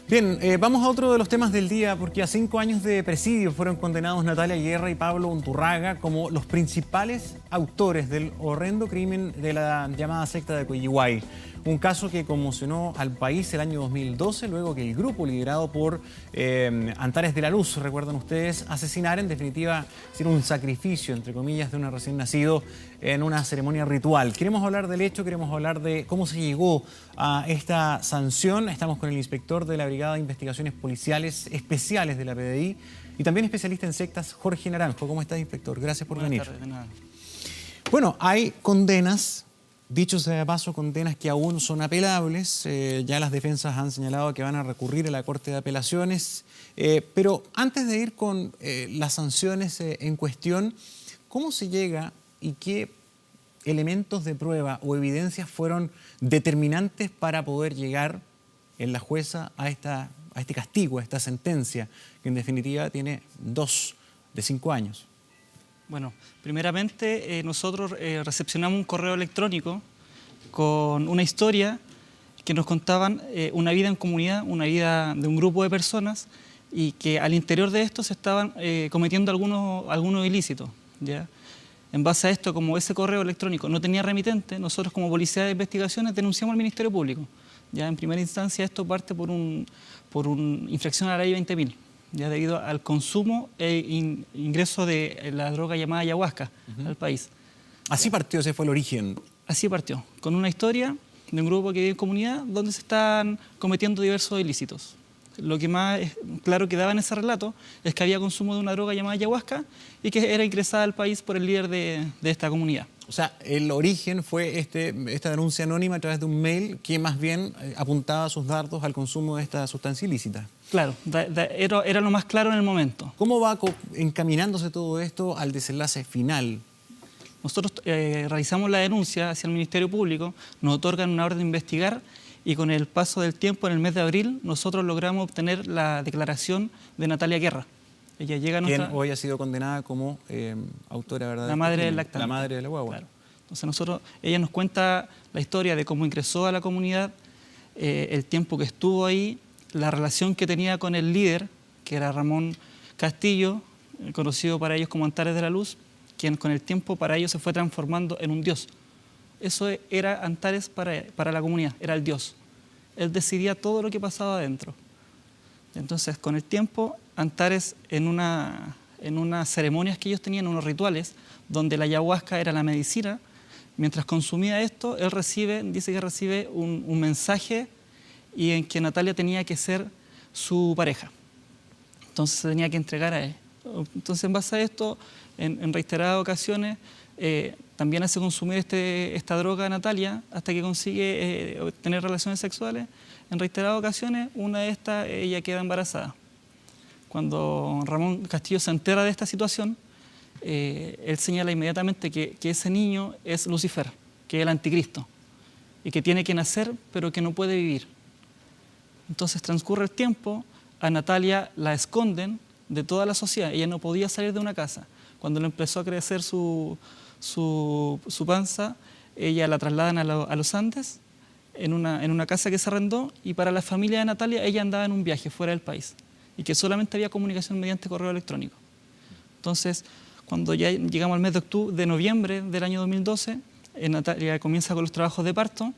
Bien, vamos a otro de los temas del día, porque a 5 años de presidio fueron condenados Natalia Guerra y Pablo Unturraga como los principales autores del horrendo crimen de la llamada secta de Coyihuay. Un caso que conmocionó al país el año 2012, luego que el grupo liderado por Antares de la Luz, recuerdan ustedes, asesinara, en definitiva, hicieron un sacrificio, entre comillas, de un recién nacido en una ceremonia ritual. Queremos hablar del hecho, queremos hablar de cómo se llegó a esta sanción. Estamos con el inspector de la Brigada de Investigaciones Policiales Especiales de la PDI y también especialista en sectas, Jorge Naranjo. ¿Cómo estás, inspector? Gracias por venir. Buenas tardes, de nada. Bueno, hay condenas, dicho sea de paso, condenas que aún son apelables. Ya las defensas han señalado que van a recurrir a la Corte de Apelaciones. Pero antes de ir con las sanciones en cuestión, ¿cómo se llega y qué elementos de prueba o evidencias fueron determinantes para poder llegar en la jueza a este castigo, a esta sentencia, que en definitiva tiene 2 de 5 años? Bueno, primeramente nosotros recepcionamos un correo electrónico con una historia que nos contaban una vida en comunidad, una vida de un grupo de personas y que al interior de esto se estaban cometiendo algunos ilícitos, ¿ya? En base a esto, como ese correo electrónico no tenía remitente, nosotros como Policía de Investigaciones denunciamos al Ministerio Público. Ya en primera instancia esto parte por una infracción a la ley 20.000, ya debido al consumo e ingreso de la droga llamada ayahuasca al país. Así partió, ese fue el origen. Así partió, con una historia de un grupo que vive en comunidad donde se están cometiendo diversos ilícitos. Lo que más claro quedaba en ese relato es que había consumo de una droga llamada ayahuasca y que era ingresada al país por el líder de esta comunidad. O sea, el origen fue esta denuncia anónima a través de un mail que más bien apuntaba sus dardos al consumo de esta sustancia ilícita. Claro, era lo más claro en el momento. ¿Cómo va encaminándose todo esto al desenlace final? Nosotros realizamos la denuncia hacia el Ministerio Público, nos otorgan una orden de investigar y con el paso del tiempo, en el mes de abril, nosotros logramos obtener la declaración de Natalia Guerra. Ella llega a Quien hoy ha sido condenada como autora, ¿verdad? La madre del lactante. La madre de la guagua. Claro. Entonces ella nos cuenta la historia de cómo ingresó a la comunidad, el tiempo que estuvo ahí, la relación que tenía con el líder, que era Ramón Castillo, conocido para ellos como Antares de la Luz, quien con el tiempo para ellos se fue transformando en un dios. Eso era Antares para la comunidad, era el dios. Él decidía todo lo que pasaba adentro. Entonces, con el tiempo, Antares, en unas ceremonias que ellos tenían, unos rituales, donde la ayahuasca era la medicina, mientras consumía esto, él dice que recibe un mensaje y en que Natalia tenía que ser su pareja. Entonces se tenía que entregar a él. Entonces, en base a esto, en reiteradas ocasiones, también hace consumir esta droga a Natalia hasta que consigue tener relaciones sexuales. En reiteradas ocasiones, una de estas, ella queda embarazada. Cuando Ramón Castillo se entera de esta situación, él señala inmediatamente que ese niño es Lucifer, que es el anticristo, y que tiene que nacer, pero que no puede vivir. Entonces transcurre el tiempo, a Natalia la esconden de toda la sociedad, ella no podía salir de una casa. Cuando le empezó a crecer su panza, ella la trasladan a los Andes, en una casa que se arrendó, y para la familia de Natalia ella andaba en un viaje fuera del país y que solamente había comunicación mediante correo electrónico. Entonces, cuando ya llegamos al mes de noviembre del año 2012, Natalia comienza con los trabajos de parto,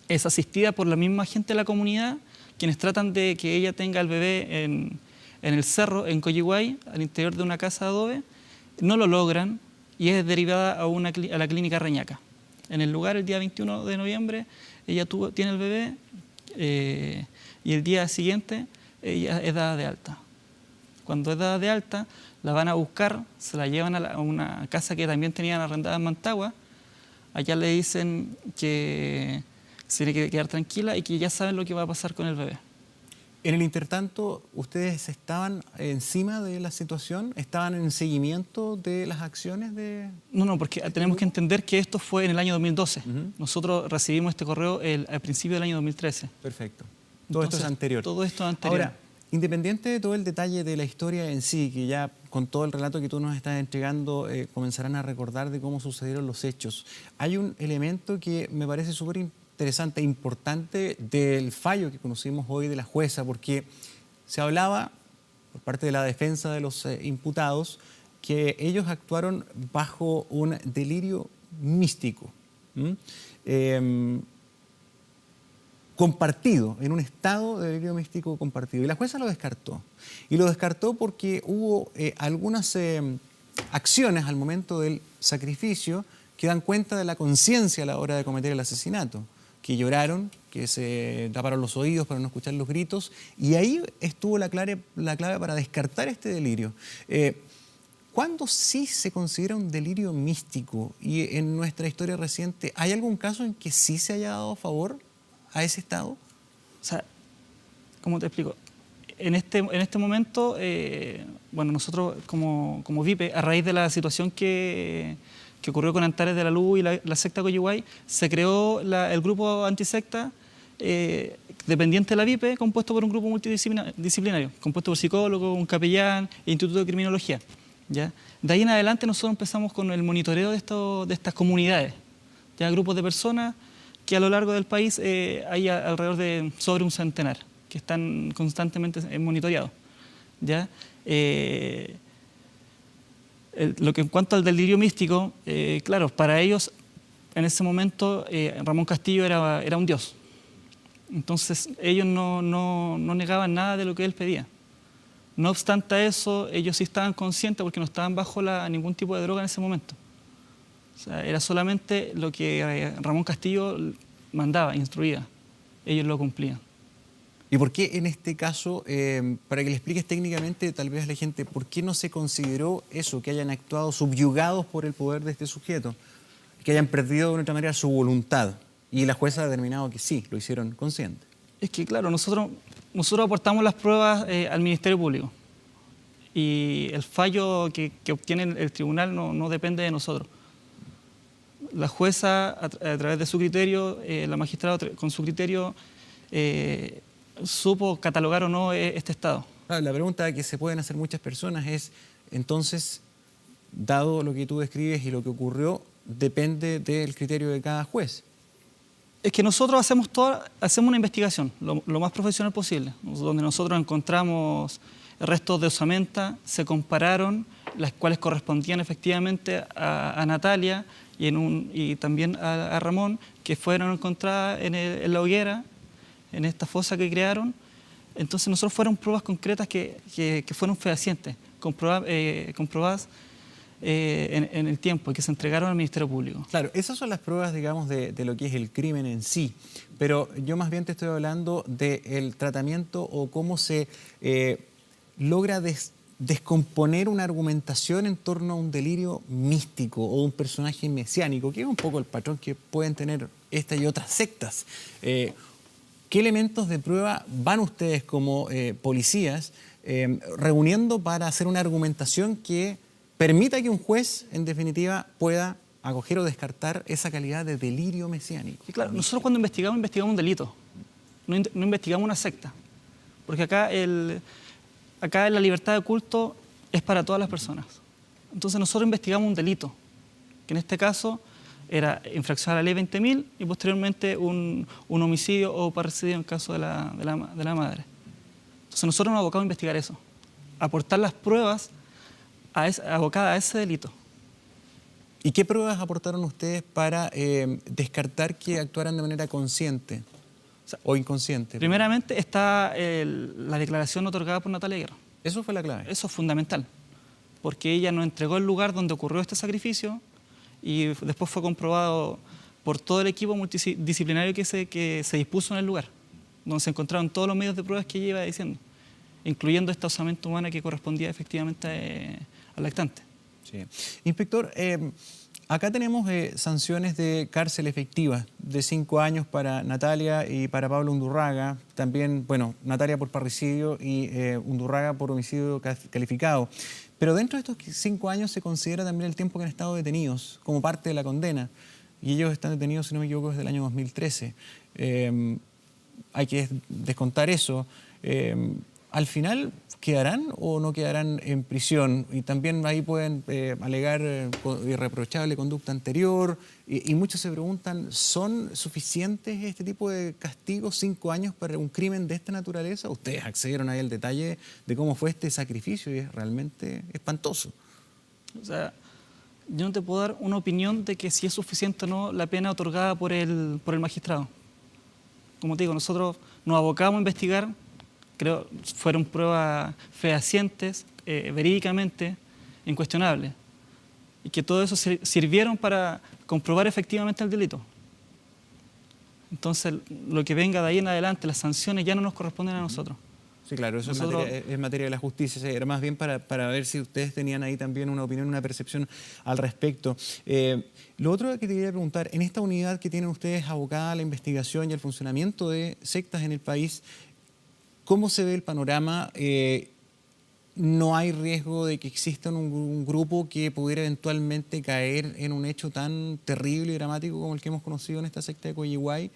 es asistida por la misma gente de la comunidad, quienes tratan de que ella tenga el bebé en el cerro, en Coyihuay, al interior de una casa de adobe. No lo logran y es derivada a la clínica Reñaca. En el lugar, el día 21 de noviembre, ella tiene el bebé y el día siguiente ella es dada de alta. Cuando es dada de alta, la van a buscar, se la llevan a una casa que también tenían arrendada en Mantagua. Allá le dicen que se tiene que quedar tranquila y que ya saben lo que va a pasar con el bebé. En el intertanto, ¿ustedes estaban encima de la situación? ¿Estaban en seguimiento de las acciones de...? No, porque tenemos que entender que esto fue en el año 2012. Nosotros recibimos este correo al principio del año 2013. Perfecto. Todo esto es anterior. Todo esto es anterior. Ahora, independiente de todo el detalle de la historia en sí, que ya con todo el relato que tú nos estás entregando comenzarán a recordar de cómo sucedieron los hechos, hay un elemento que me parece súper interesante e importante del fallo que conocimos hoy de la jueza, porque se hablaba por parte de la defensa de los imputados que ellos actuaron bajo un delirio místico, compartido, en un estado de delirio místico compartido. Y la jueza lo descartó. Y lo descartó porque hubo algunas acciones al momento del sacrificio que dan cuenta de la conciencia a la hora de cometer el asesinato, que lloraron, que se taparon los oídos para no escuchar los gritos, y ahí estuvo la clave para descartar este delirio. ¿Cuándo sí se considera un delirio místico? Y en nuestra historia reciente, ¿hay algún caso en que sí se haya dado a favor a ese estado? O sea, ¿cómo te explico? En este momento, bueno, nosotros como VIPE, a raíz de la situación que ocurrió con Antares de la Luz y la secta Coyihuay, se creó el grupo antisecta dependiente de la VIPE, compuesto por un grupo multidisciplinario, compuesto por psicólogos, un capellán e instituto de criminología, ¿ya? De ahí en adelante nosotros empezamos con el monitoreo de estas comunidades, ya grupos de personas que a lo largo del país hay alrededor de sobre un centenar que están constantemente monitoreados, ¿ya? Lo que en cuanto al delirio místico, claro, para ellos en ese momento Ramón Castillo era un dios. Entonces ellos no negaban nada de lo que él pedía. No obstante eso, ellos sí estaban conscientes porque no estaban bajo ningún tipo de droga en ese momento. O sea, era solamente lo que Ramón Castillo mandaba, instruía. Ellos lo cumplían. ¿Y por qué en este caso, para que le expliques técnicamente tal vez a la gente, por qué no se consideró eso, que hayan actuado subyugados por el poder de este sujeto, que hayan perdido de una otra manera su voluntad? Y la jueza ha determinado que sí, lo hicieron consciente. Es que claro, nosotros aportamos las pruebas al Ministerio Público y el fallo que obtiene el tribunal no depende de nosotros. La jueza, a través de su criterio, la magistrada con su criterio, supo catalogar o no este estado. La pregunta que se pueden hacer muchas personas es, entonces, dado lo que tú describes y lo que ocurrió, depende del criterio de cada juez. Es que nosotros hacemos una investigación lo más profesional posible, donde nosotros encontramos restos de osamenta, se compararon, las cuales correspondían efectivamente a Natalia y también a Ramón, que fueron encontradas en la hoguera, en esta fosa que crearon. Entonces nosotros fueron pruebas concretas que fueron fehacientes, comprobadas en el tiempo y que se entregaron al Ministerio Público. Claro, esas son las pruebas, digamos, de lo que es el crimen en sí, pero yo más bien te estoy hablando del tratamiento o cómo se logra descomponer una argumentación en torno a un delirio místico o un personaje mesiánico, que es un poco el patrón que pueden tener esta y otras sectas. ¿Qué elementos de prueba van ustedes como policías reuniendo para hacer una argumentación que permita que un juez, en definitiva, pueda acoger o descartar esa calidad de delirio mesiánico? Y claro, nosotros cuando investigamos un delito, no investigamos una secta, porque acá la libertad de culto es para todas las personas. Entonces nosotros investigamos un delito, que en este caso era infracción a la ley 20.000 y posteriormente un homicidio o parricidio en caso de la madre. Entonces nosotros nos abocamos a investigar eso, aportar las pruebas abocadas a ese delito. ¿Y qué pruebas aportaron ustedes para descartar que actuaran de manera consciente o inconsciente? Primeramente está la declaración otorgada por Natalia Guerra. Eso fue la clave. Eso es fundamental, porque ella nos entregó el lugar donde ocurrió este sacrificio y después fue comprobado por todo el equipo multidisciplinario que se dispuso en el lugar, donde se encontraron todos los medios de pruebas que ella iba diciendo, incluyendo esta osamenta humana que correspondía efectivamente al lactante. Sí. Inspector, acá tenemos sanciones de cárcel efectiva de 5 años para Natalia y para Pablo Undurraga. También, bueno, Natalia por parricidio y Undurraga por homicidio calificado. Pero dentro de estos 5 años se considera también el tiempo que han estado detenidos como parte de la condena. Y ellos están detenidos, si no me equivoco, desde el año 2013. Hay que descontar eso. al final quedarán o no quedarán en prisión. Y también ahí pueden alegar irreprochable conducta anterior. Y muchos se preguntan, ¿son suficientes este tipo de castigos, 5 años para un crimen de esta naturaleza? Ustedes accedieron ahí al detalle de cómo fue este sacrificio y es realmente espantoso. O sea, yo no te puedo dar una opinión de que si es suficiente o no la pena otorgada por el magistrado. Como te digo, nosotros nos abocamos a investigar, creo fueron pruebas fehacientes, verídicamente incuestionables, y que todo eso sirvieron para comprobar efectivamente el delito. Entonces, lo que venga de ahí en adelante, las sanciones ya no nos corresponden a nosotros. Sí, claro, eso es materia de la justicia. Era más bien para ver si ustedes tenían ahí también una opinión, una percepción al respecto. Lo otro que te quería preguntar, en esta unidad que tienen ustedes abocada a la investigación y al funcionamiento de sectas en el país, ¿cómo se ve el panorama? ¿No hay riesgo de que exista un grupo que pudiera eventualmente caer en un hecho tan terrible y dramático como el que hemos conocido en esta secta de Coyihuay?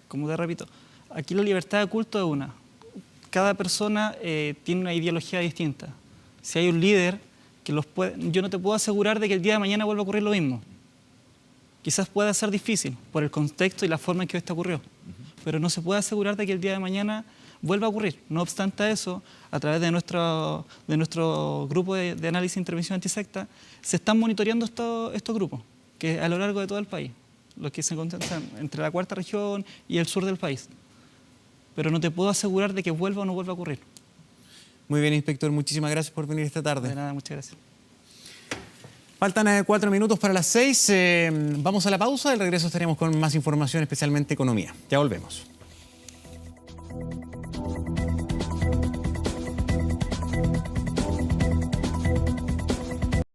Como te repito, aquí la libertad de culto es una. Cada persona tiene una ideología distinta. Si hay un líder que los puede... Yo no te puedo asegurar de que el día de mañana vuelva a ocurrir lo mismo. Quizás pueda ser difícil por el contexto y la forma en que esto ocurrió, pero no se puede asegurar de que el día de mañana vuelva a ocurrir. No obstante eso, a través de nuestro grupo de análisis e intervención antisecta, se están monitoreando estos grupos, que a lo largo de todo el país, los que se concentran entre la cuarta región y el sur del país. Pero no te puedo asegurar de que vuelva o no vuelva a ocurrir. Muy bien, inspector. Muchísimas gracias por venir esta tarde. De nada, muchas gracias. Faltan 4 minutos para las 6. Vamos a la pausa. Al regreso estaremos con más información, especialmente economía. Ya volvemos.